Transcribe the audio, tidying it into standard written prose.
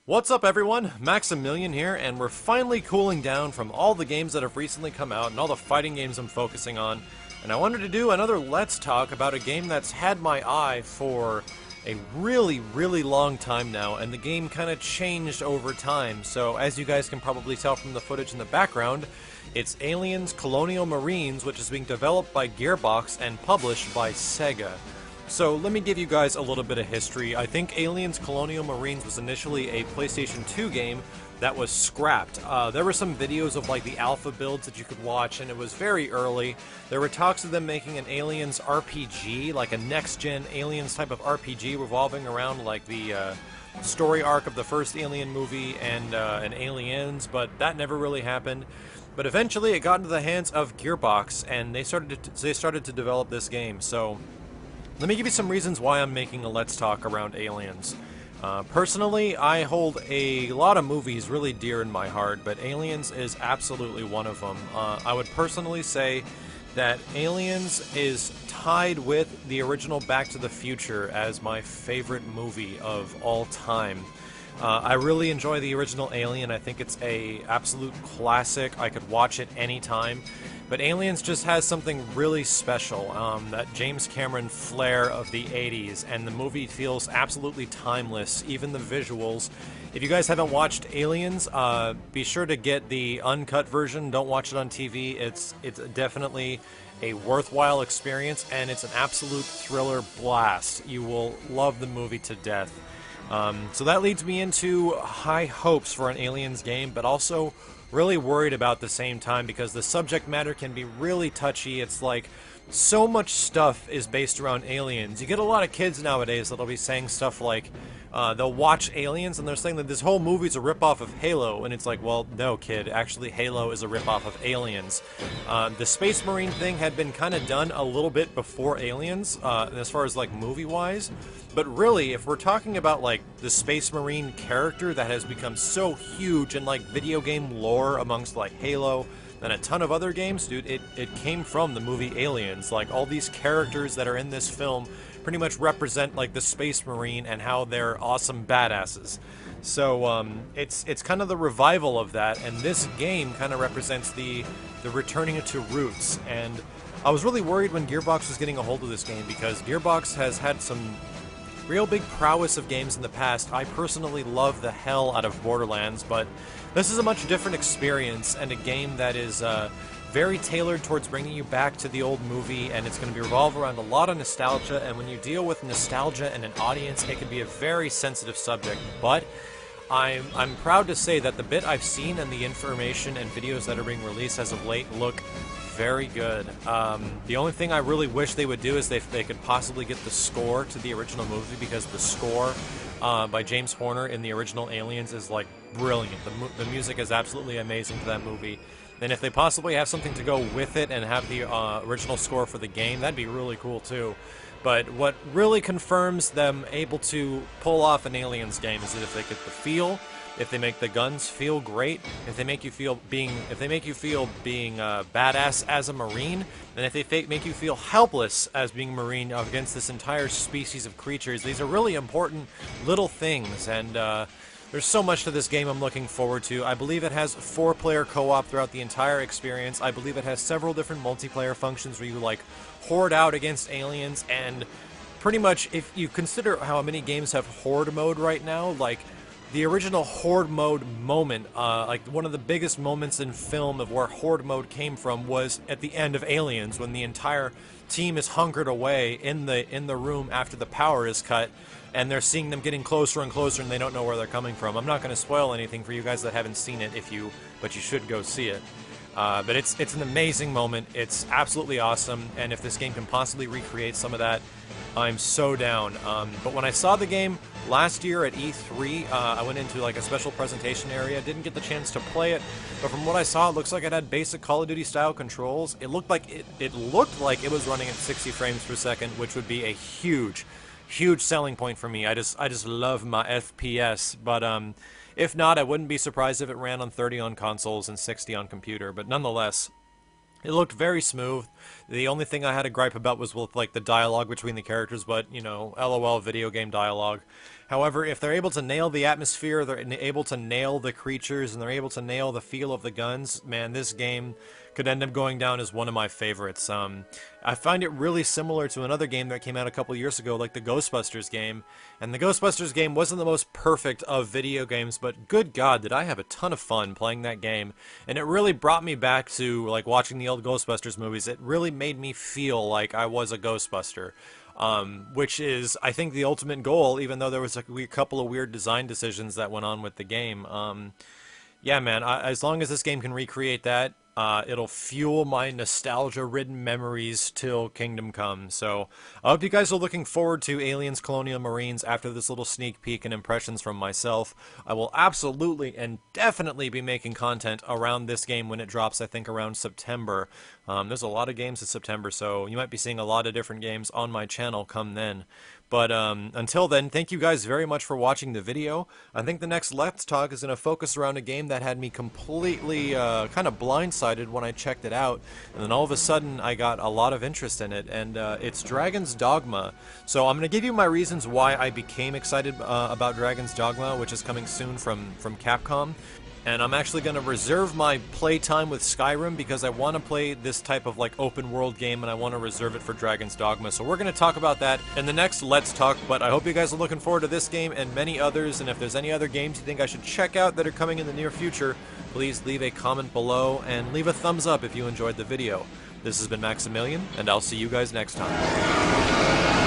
What's up everyone, Maximilian here, and we're finally cooling down from all the games that have recently come out and all the fighting games I'm focusing on, and I wanted to do another Let's Talk about a game that's had my eye for a really long time now, and the game kind of changed over time. So as you guys can probably tell from the footage in the background, it's Aliens Colonial Marines, which is being developed by Gearbox and published by Sega. So let me give you guys a little bit of history. I think Aliens Colonial Marines was initially a PlayStation 2 game that was scrapped. There were some videos of like the alpha builds that you could watch, and it was very early. There were talks of them making an Aliens RPG, like a next-gen Aliens type of RPG revolving around like the story arc of the first Alien movie and Aliens, but that never really happened. But eventually it got into the hands of Gearbox, and they started to develop this game. So let me give you some reasons why I'm making a Let's Talk around Aliens. Personally, I hold a lot of movies really dear in my heart, but Aliens is absolutely one of them. I would personally say that Aliens is tied with the original Back to the Future as my favorite movie of all time. I really enjoy the original Alien. I think it's a absolute classic. I could watch it anytime. But Aliens just has something really special, that James Cameron flair of the 80s, and the movie feels absolutely timeless, even the visuals. If you guys haven't watched Aliens, be sure to get the uncut version. Don't watch it on TV. It's definitely a worthwhile experience, and it's an absolute thriller blast. You will love the movie to death. So that leads me into high hopes for an Aliens game, but also really worried about the same time because the subject matter can be really touchy. It's like so much stuff is based around aliens. You get a lot of kids nowadays that'll be saying stuff like they'll watch Aliens and they're saying that this whole movie's a ripoff of Halo, and it's like, well, no, kid, actually Halo is a ripoff of Aliens. The Space Marine thing had been kind of done a little bit before Aliens, as far as like movie-wise, but really, if we're talking about like the Space Marine character that has become so huge in like video game lore amongst like Halo and a ton of other games, dude, it came from the movie Aliens. Like all these characters that are in this film pretty much represent like the Space Marine and how they're awesome badasses. So it's kind of the revival of that, and this game kind of represents the returning it to roots. And I was really worried when Gearbox was getting a hold of this game because Gearbox has had some real big prowess of games in the past. I personally love the hell out of Borderlands, but this is a much different experience and a game that is very tailored towards bringing you back to the old movie, and it's going to be revolved around a lot of nostalgia, and when you deal with nostalgia and an audience, it can be a very sensitive subject, but I'm proud to say that the bit I've seen and the information and videos that are being released as of late look very good. The only thing I really wish they would do is they could possibly get the score to the original movie, because the score by James Horner in the original Aliens is like brilliant. The music is absolutely amazing to that movie. And if they possibly have something to go with it and have the original score for the game, that'd be really cool too. But what really confirms them able to pull off an Aliens game is that if they get the feel, if they make the guns feel great, if they make you feel being badass as a Marine, and if they make you feel helpless as being a Marine against this entire species of creatures. These are really important little things, and there's so much to this game I'm looking forward to. I believe it has 4-player co-op throughout the entire experience. I believe it has several different multiplayer functions where you like horde out against aliens, and pretty much if you consider how many games have horde mode right now, like the original horde mode moment, like one of the biggest moments in film of where horde mode came from was at the end of Aliens, when the entire team is hunkered away in the room after the power is cut, and they're seeing them getting closer and closer, and they don't know where they're coming from. I'm not going to spoil anything for you guys that haven't seen it, but you should go see it. But it's an amazing moment. It's absolutely awesome, and if this game can possibly recreate some of that, I'm so down. But when I saw the game last year at E3, I went into like a special presentation area. Didn't get the chance to play it, but from what I saw, it looks like it had basic Call of Duty style controls. It looked like it was running at 60 frames per second, which would be a huge selling point for me. I just love my FPS. But if not, I wouldn't be surprised if it ran on 30 on consoles and 60 on computer. But nonetheless, it looked very smooth. The only thing I had a gripe about was with like the dialogue between the characters, but you know, LOL video game dialogue. However, if they're able to nail the atmosphere, they're able to nail the creatures, and they're able to nail the feel of the guns, man, this game could end up going down as one of my favorites. I find it really similar to another game that came out a couple years ago, like the Ghostbusters game. And the Ghostbusters game wasn't the most perfect of video games, but good God, did I have a ton of fun playing that game. And it really brought me back to like watching the old Ghostbusters movies. It really made me feel like I was a Ghostbuster. Which is, I think, the ultimate goal, even though there was a couple of weird design decisions that went on with the game. Yeah, man, as long as this game can recreate that, it'll fuel my nostalgia-ridden memories till Kingdom Come. So I hope you guys are looking forward to Aliens Colonial Marines after this little sneak peek and impressions from myself. I will absolutely and definitely be making content around this game when it drops, I think around September. There's a lot of games in September, so you might be seeing a lot of different games on my channel come then. But until then, thank you guys very much for watching the video. I think the next Let's Talk is going to focus around a game that had me completely kind of blindsided when I checked it out. And then all of a sudden, I got a lot of interest in it, and it's Dragon's Dogma. So I'm going to give you my reasons why I became excited about Dragon's Dogma, which is coming soon from Capcom. And I'm actually going to reserve my playtime with Skyrim because I want to play this type of like open world game, and I want to reserve it for Dragon's Dogma. So we're going to talk about that in the next Let's Talk, but I hope you guys are looking forward to this game and many others, and if there's any other games you think I should check out that are coming in the near future, please leave a comment below and leave a thumbs up if you enjoyed the video. This has been Maximilian, and I'll see you guys next time.